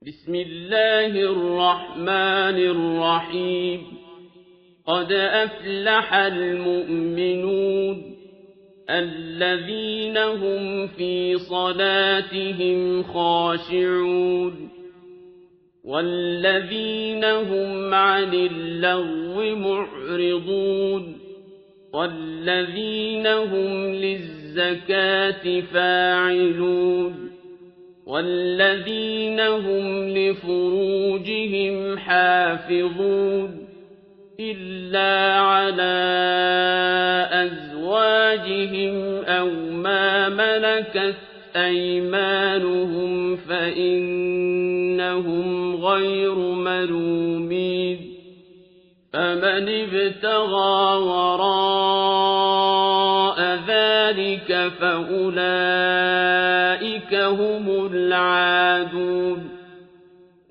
بسم الله الرحمن الرحيم قد أفلح المؤمنون الذين هم في صلاتهم خاشعون والذين هم عن اللغو معرضون والذين هم للزكاة فاعلون والذين هم لفروجهم حافظون إلا على أزواجهم أو ما ملكت أيمانهم فإنهم غير ملومين فمن ابتغى وراء ذلك فأولئك هم العادون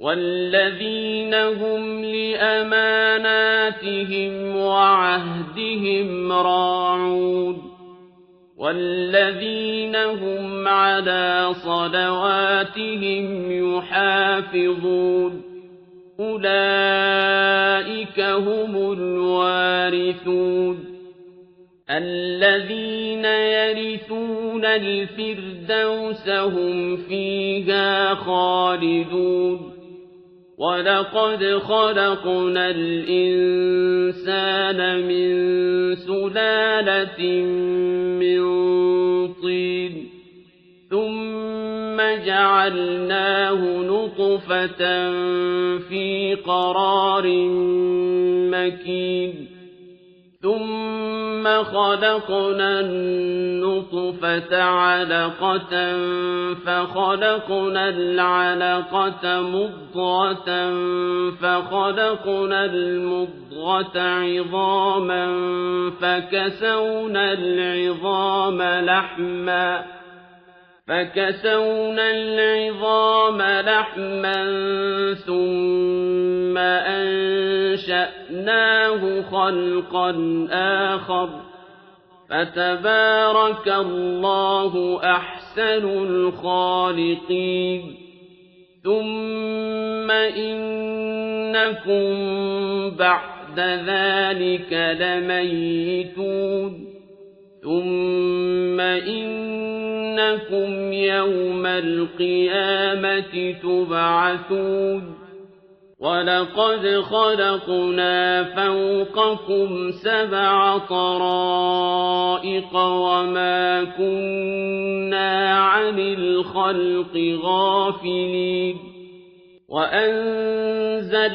والذين هم لأماناتهم وعهدهم راعون والذين هم على صلواتهم يحافظون أولئك هم الوارثون الذين يرثون الفردوس هم فيها خالدون ولقد خلقنا الإنسان من سلالة من طين ثم جعلناه نطفة في قرار مكين ثم خلقنا النطفة علقة فخلقنا العلقة مضغة فخلقنا المضغة عظاما فكسونا العظام لحما ثم أنشأناه خلقا آخر فتبارك الله أحسن الخالقين ثم إنكم بعد ذلك لميتون ثم إنكم يوم القيامة تبعثون ولقد خلقنا فوقكم 7 طرائق وما كنا عن الخلق غافلين وأنزلنا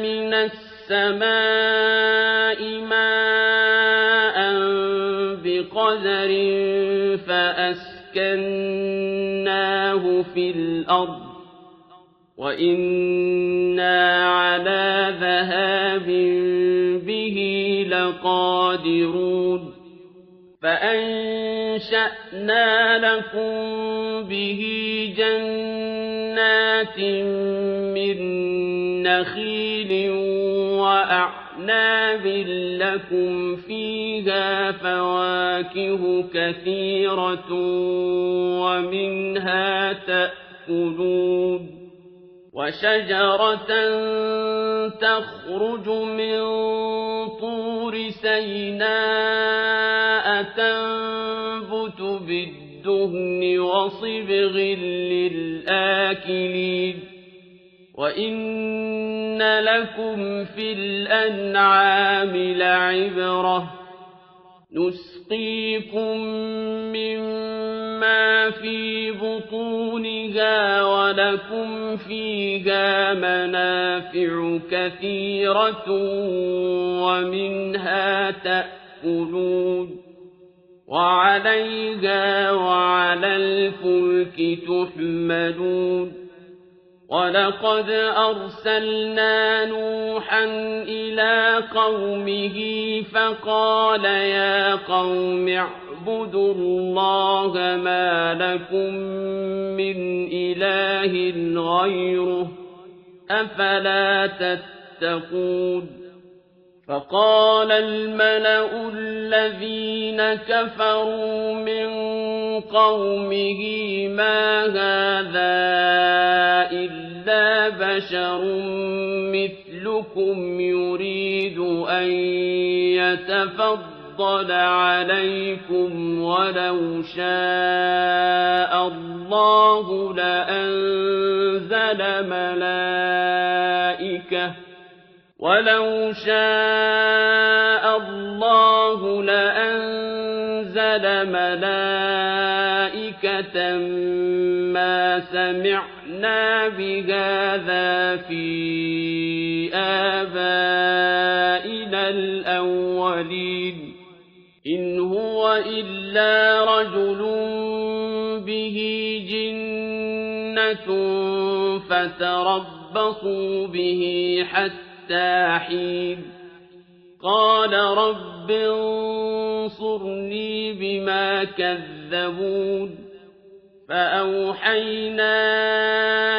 من السماء ماء بقدر فأسكناه في الأرض وإنا على ذهاب به لقادرون فأنشأنا لكم به جنات من نخيل وأعناب لكم فيها فواكه كثيرة ومنها تأكلون وشجرة تخرج من طور سيناء تنبت بالدهن وصبغ للآكلين وإن لكم في الأنعام لعبرة نسقيكم مما في بطونها ولكم فيها منافع كثيرة ومنها تأكلون وعليها وعلى الفلك تحملون ولقد أرسلنا نوحا إلى قومه فقال يا قوم اعبدوا الله ما لكم من إله غيره أفلا تتقون فقال الملأ الذين كفروا من قومه ما هذا إلا إِلَّا بَشَرٌ مِثْلُكُمْ يُرِيدُ أَن يَتَفَضَّلَ عَلَيْكُمْ وَلَوْ شَاءَ اللَّهُ لَأَنزَلَ مَلَائِكَةً مَّا سَمِعْنَا بِهَٰذَا فِي آبَائِنَا الْأَوَّلِينَ إِنْ هُوَ إِلَّا رَجُلٌ بِهِ جِنَّةٌ فَتَرَبَّصُوا بِهِ حَتَّىٰ حِينٍ قَالَ رَبِّ انصُرْنِي بِمَا كَذَّبُونِ فَأَوْحَيْنَا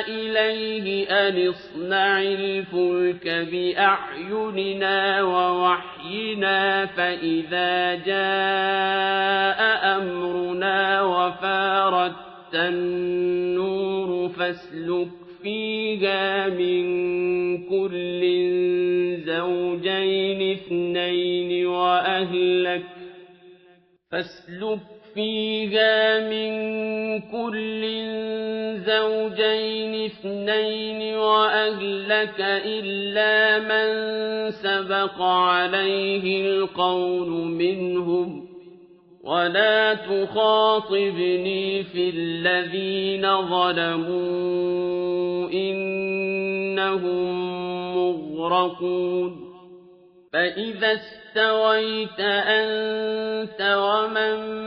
إِلَيْهِ أَنِ اصْنَعِ الْفُلْكَ بِأَعْيُنِنَا وَوَحْيِنَا فَإِذَا جَاءَ أَمْرُنَا وَفَارَتِ النُّورُ فَاسْلُكْ فِيهَا مِن كُلٍّ زَوْجَيْنِ اثْنَيْنِ وَأَهْلَكَ إِلَّا مَن سَبَقَ عَلَيْهِ الْقَوْلُ مِنْهُمْ وَلَا تُخَاطِبْنِي فِي الَّذِينَ ظَلَمُوا إِنَّهُم مُّغْرَقُونَ فَإِذَا اسْتَوَيْتَ أَنتَ وَمَن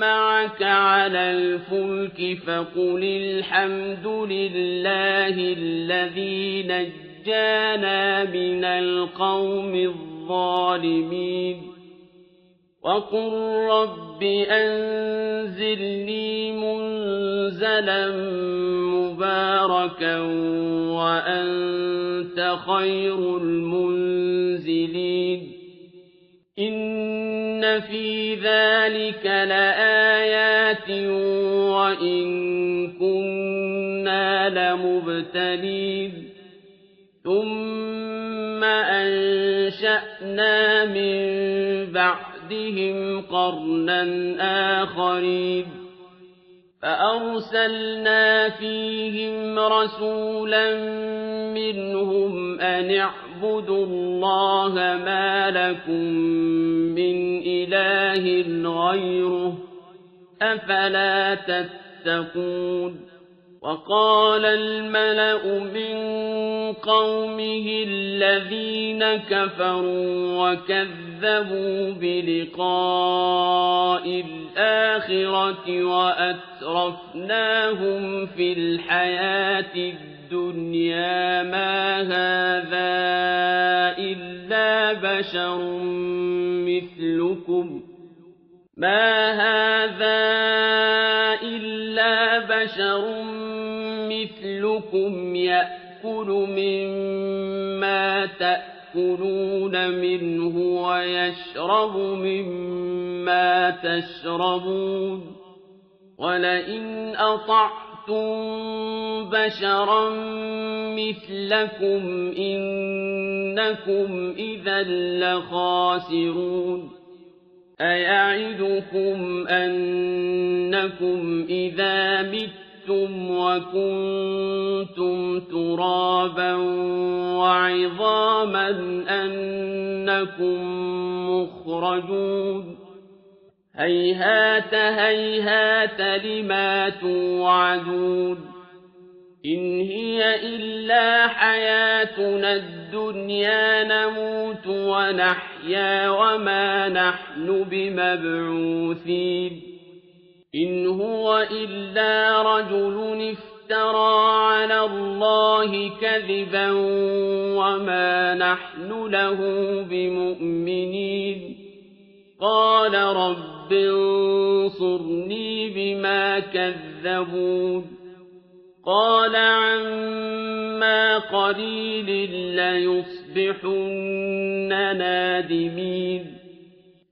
مَّعَكَ عَلَى الْفُلْكِ فَقُلِ الْحَمْدُ لِلَّهِ الَّذِي نَجَّانَا مِنَ الْقَوْمِ الظَّالِمِينَ وَقُل رَّبِّ أَنزِلْنِي مُنزَلًا مُّبَارَكًا وَأَنتَ خَيْرُ الْمُنزِلِينَ إِنَّ فِي ذَلِكَ لَآيَاتٍ وَإِن كُنَّا لَمُبْتَلِينَ ثُمَّ أَنشَأْنَا مِن بَعْدِهِمْ قَرْنًا آخَرِينَ فَأَرْسَلْنَا فِيهِمْ رَسُولًا مِّنْهُمْ أَنِ اعْبُدُوا اللَّهَ مَا لَكُم مِّنْ إِلَٰهٍ غَيْرُهُ ۖ أَفَلَا تَتَّقُونَ وَقَالَ الْمَلَأُ مِن قَوْمِهِ الَّذِينَ كَفَرُوا وَكَذَّبُوا بِلِقَاءِ الْآخِرَةِ وَأَتْرَفْنَاهُمْ فِي الْحَيَاةِ الدُّنْيَا مَا هَٰذَا إِلَّا بَشَرٌ مِّثْلُكُمْ يَأْكُلُ مِمَّا تَأْكُلُونَ مِنْهُ وَيَشْرَبُ مِمَّا تَشْرَبُونَ وَلَئِنْ أَطَعْتُم بَشَرًا مِّثْلَكُمْ إِنَّكُمْ إِذًا لَّخَاسِرُونَ أَيَعِدُكُمْ أَنَّكُمْ إِذَا مِتُّمْ وَكُنتُمْ تُرَابًا وَعِظَامًا أَنَّكُم مُّخْرَجُونَ هَيْهَاتَ هَيْهَاتَ لِمَا تُوعَدُونَ إِنْ هِيَ إِلَّا حَيَاتُنَا الدُّنْيَا نَمُوتُ وَنَحْيَا وَمَا نَحْنُ بِمَبْعُوثِينَ إِنْ هُوَ إِلَّا رَجُلٌ افْتَرَىٰ عَلَى اللَّهِ كَذِبًا وَمَا نَحْنُ لَهُ بِمُؤْمِنِينَ قَالَ رَبِّ انصُرْنِي بِمَا كَذَّبُونِ قَالَ عَمَّا قَلِيلٍ لَّيُصْبِحُنَّ نَادِمِينَ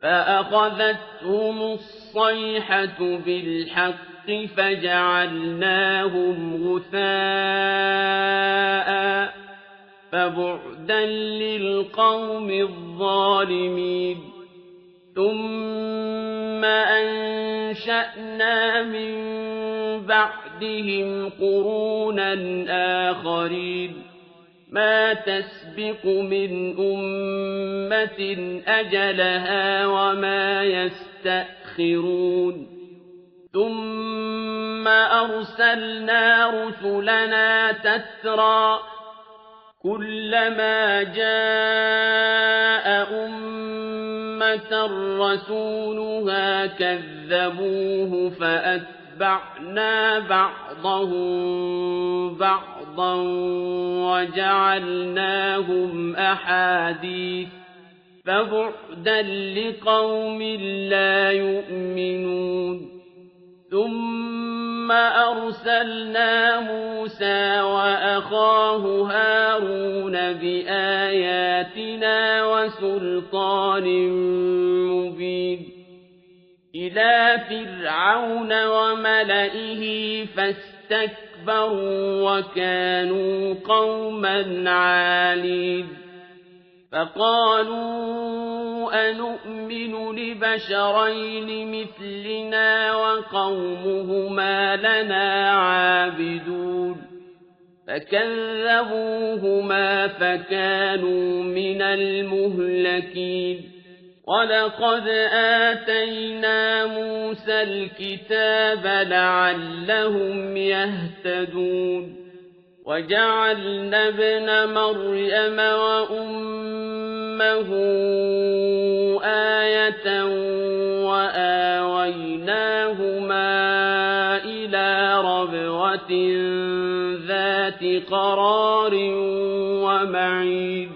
فَأَخَذَتْهُمُ الصَّيْحَةُ بِالْحَقِّ فَجَعَلْنَاهُمْ غُثَاءً فبعدا للقوم الظالمين ثم أنشأنا من بعدهم قرونا آخرين ما تسبق من أمة أجلها وما يستأخرون ثم أرسلنا رسلنا تترى كلما جاء أمة رسولها كذبوه فأتبعنا بعضهم بعضا وجعلناهم أحاديث فبعدا لقوم لا يؤمنون ثم أرسلنا موسى وأخاه هارون بآياتنا وسلطان مبين إلى فرعون وملئه فاستكبروا وكانوا قوما عالين فقالوا أنؤمن لبشرين مثلنا وقومهما لنا عابدون فكذبوهما فكانوا من المهلكين ولقد آتينا موسى الكتاب لعلهم يهتدون وجعلنا ابن مريم وأمه آية وآويناهما إلى ربوة ذات قرار ومعين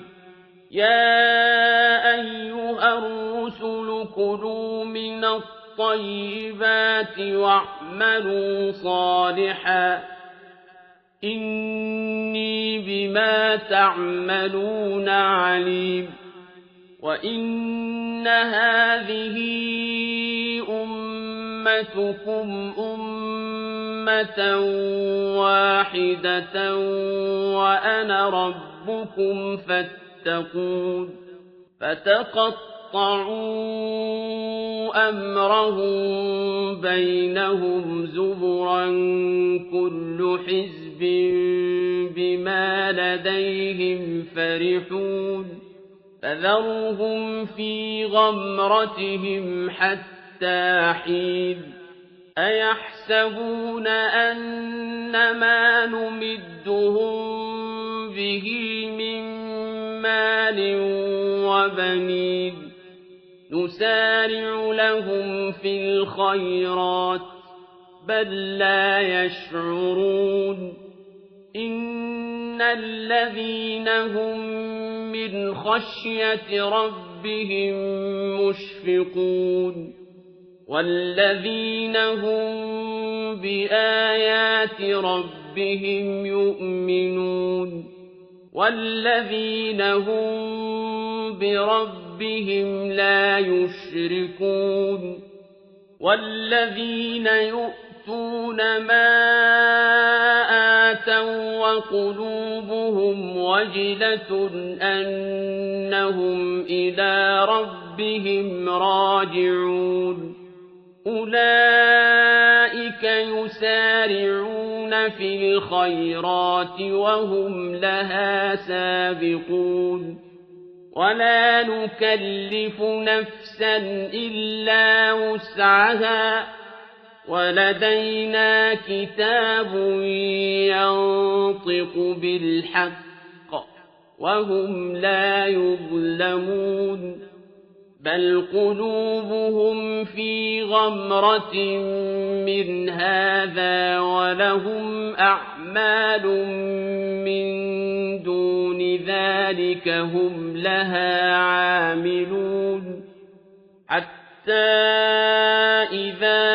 يا أيها الرسل كلوا من الطيبات واعملوا صالحا إني بما تعملون عليم وإن هذه أمتكم أمة واحدة وأنا ربكم فاتقون فتقطعوا أمرهم بينهم زبرا كل حزب بما لديهم فرحون فذرهم في غمرتهم حتى حين أيحسبون أن ما نمدهم به من مال وبنين نسارع لهم في الخيرات بل لا يشعرون إن الذين هم من خشية ربهم مشفقون والذين هم بآيات ربهم يؤمنون والذين هم بربهم لا يشركون والذين يؤتون ما آتوا وقلوبهم وجلة أنهم إلى ربهم راجعون أولئك يسارعون في الخيرات وهم لها سابقون ولا نكلف نفسا إلا وسعها ولدينا كتاب ينطق بالحق وهم لا يظلمون بل قلوبهم في غمرة من هذا ولهم أعمال من دون ذلك هم لها عاملون حتى إذا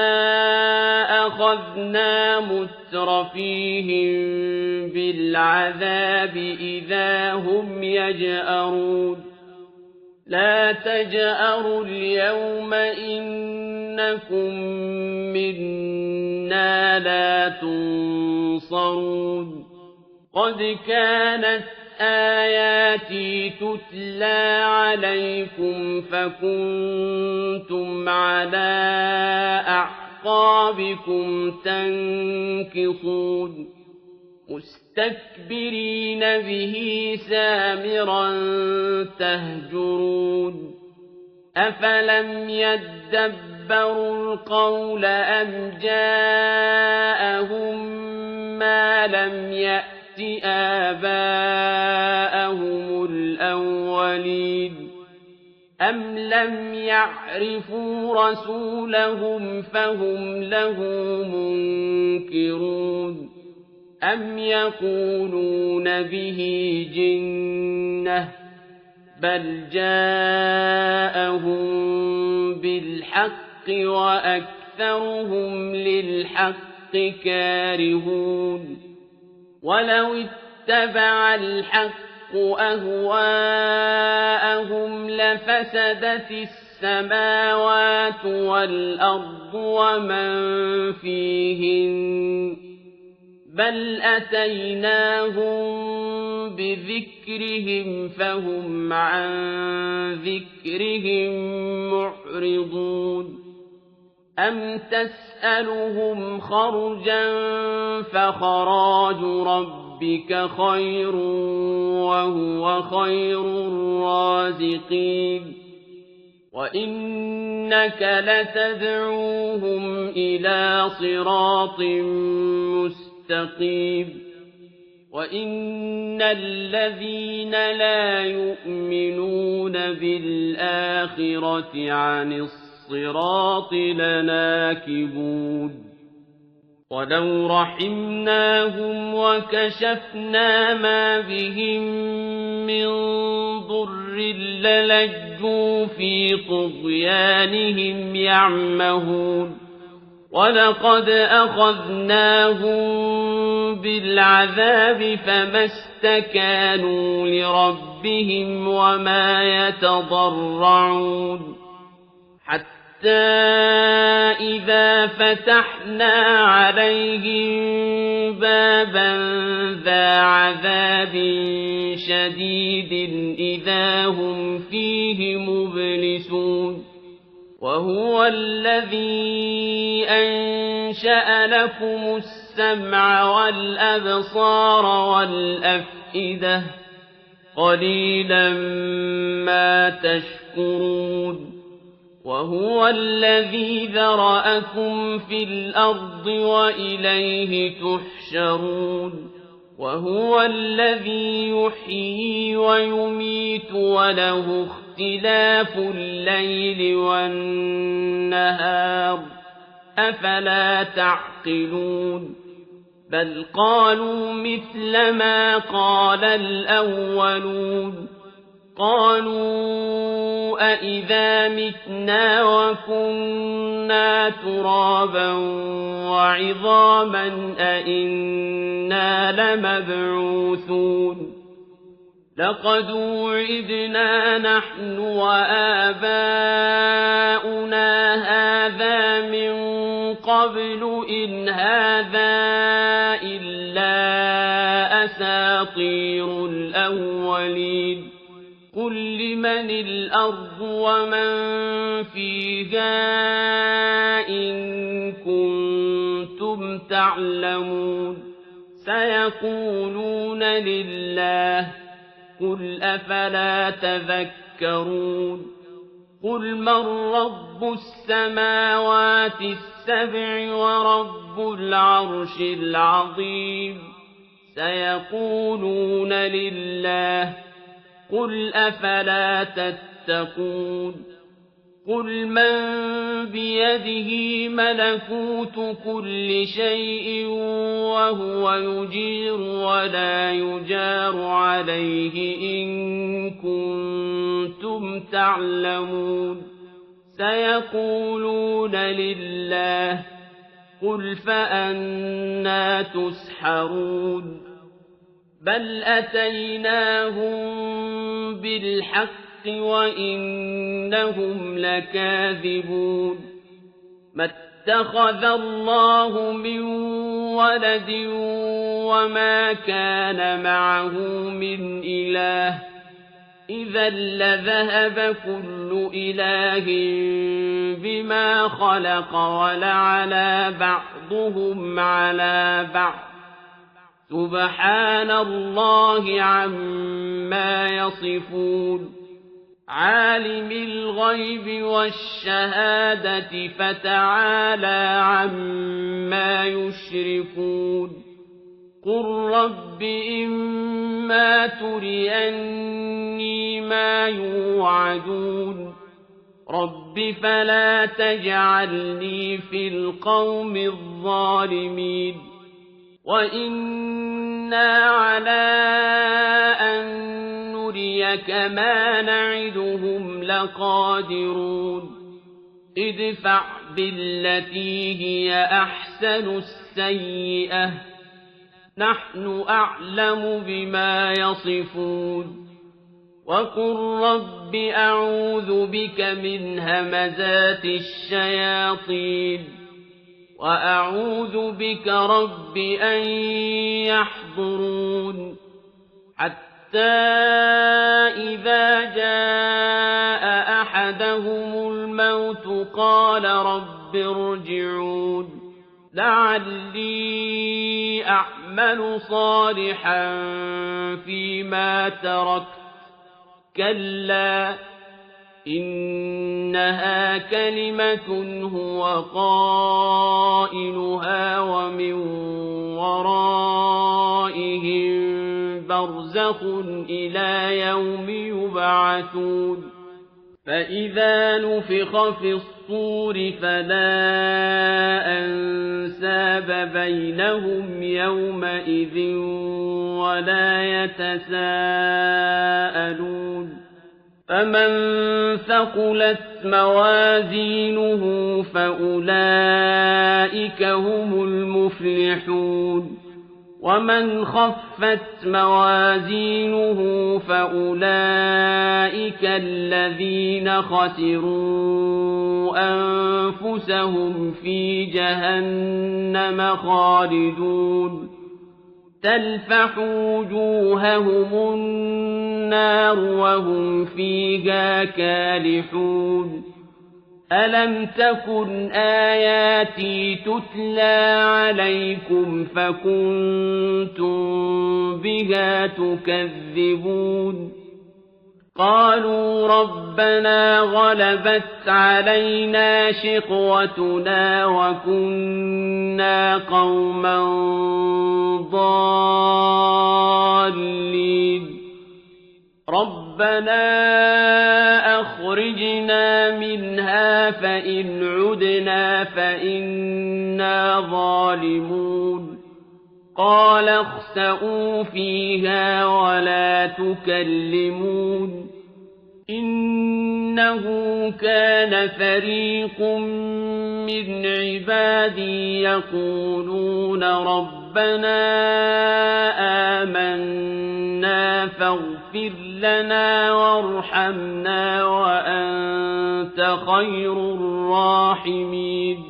أخذنا مترفيهم بالعذاب إذا هم يجأرون لا تجأروا اليوم إنكم منا لا تنصرون قد كانت آياتي تتلى عليكم فكنتم على أعقابكم تنكصون مستكبرين به سامرا تهجرون أفلم يدبروا القول أم جاءهم ما لم يأت آباءهم الأولين أم لم يعرفوا رسولهم فهم له منكرون أم يقولون به جنة بل جاءهم بالحق وأكثرهم للحق كارهون ولو اتبع الحق أهواءهم لفسدت السماوات والأرض ومن فيهن بل أتيناهم بذكرهم فهم عن ذكرهم معرضون أم تسألهم خرجا فخراج ربك خير وهو خير الرازقين وإنك لتدعوهم إلى صراط مستقيم وإن الذين لا يؤمنون بالآخرة عن الصراط لناكبون ولو رحمناهم وكشفنا ما بهم من ضر للجوا في طغيانهم يعمهون ولقد أخذناهم بالعذاب فما استكانوا لربهم وما يتضرعون حتى إذا فتحنا عليهم بابا ذا عذاب شديد إذا هم فيه مبلسون وهو الذي أنشأ لكم السمع والأبصار والأفئدة قليلا ما تشكرون وهو الذي ذرأكم في الأرض وإليه تحشرون وهو الذي يحيي ويميت وله اختلاف الليل والنهار أفلا تعقلون بل قالوا مثل ما قال الأولون قالوا أإذا متنا وكنا ترابا وعظاما أإنا لمبعوثون لقد وعدنا نحن وآباؤنا هذا من قبل إن هذا إلا أساطير الأولين قل لمن الأرض ومن فيها إن كنتم تعلمون سيقولون لله قل أفلا تذكرون قل من رب السماوات السبع ورب العرش العظيم سيقولون لله قل أفلا تتقون قل من بيده ملكوت كل شيء وهو يجير ولا يجار عليه إن كنتم تعلمون سيقولون لله قل فأنى تسحرون بل أتيناهم بالحق وإنهم لكاذبون ما اتخذ الله من ولد وما كان معه من إله إذا لذهب كل إله بما خلق ولعلى بعضهم على بعض سبحان الله عما يصفون عالم الغيب والشهادة فتعالى عما يشركون قل رب إما تريني ما يوعدون رب فلا تجعلني في القوم الظالمين وإنا على أن نريك ما نعدهم لقادرون ادفع بالتي هي أحسن السيئة نحن أعلم بما يصفون وقل رب أعوذ بك من همزات الشياطين وأعوذ بك رب أن يحضرون حتى إذا جاء أحدهم الموت قال رب ارجعون لعلي أعمل صالحا فيما تركت كلا إنها كلمة هو قائلها ومن ورائهم برزخ إلى يوم يبعثون فإذا نفخ في الصور فلا أنساب بينهم يومئذ ولا يتساءلون فمن ثقلت موازينه فأولئك هم المفلحون ومن خفت موازينه فأولئك الذين خسروا أنفسهم في جهنم خالدون تلفح وجوههم النار وهم فيها كالحون ألم تكن آياتي تتلى عليكم فكنتم بها تكذبون قالوا ربنا غلبت علينا شقوتنا وكنا قوما ضالين ربنا أخرجنا منها فإن عدنا فإنا ظالمون قال اخسئوا فيها ولا تكلمون إنه كان فريق من عبادي يقولون ربنا آمنا فاغفر لنا وارحمنا وأنت خير الراحمين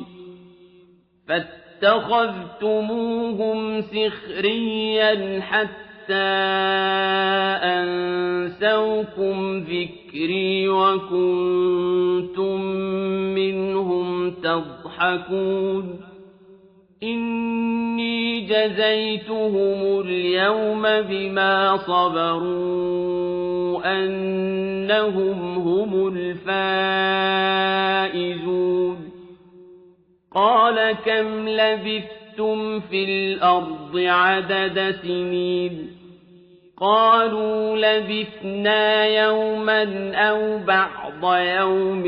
فاتخذتموهم سخريا حتى أنسوكم ذكري وكنتم منهم تضحكون إني جزيتهم اليوم بما صبروا أنهم هم الفائزون قال كم لبثتم في الأرض عدد سنين قالوا لبثنا يوما أو بعض يوم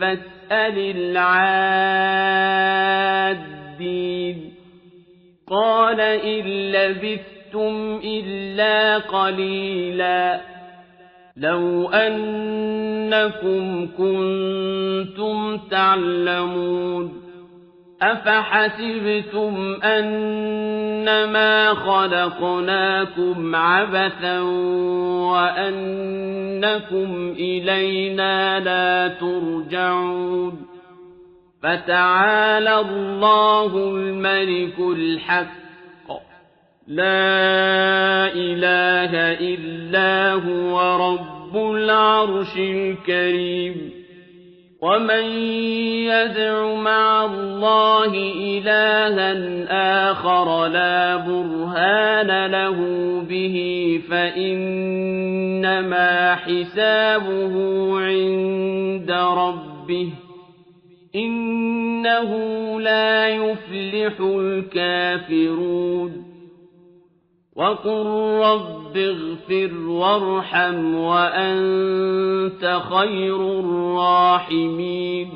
فاسأل العادين قال إن لبثتم إلا قليلا لو أنكم كنتم تعلمون أفحسبتم أنما خلقناكم عبثا وأنكم إلينا لا ترجعون فتعالى الله الملك الحق لا إله إلا هو رب العرش الكريم ومن يدع مع الله إلها آخر لا برهان له به فإنما حسابه عند ربه إنه لا يفلح الكافرون وقل رب اغفر وارحم وأنت خير الراحمين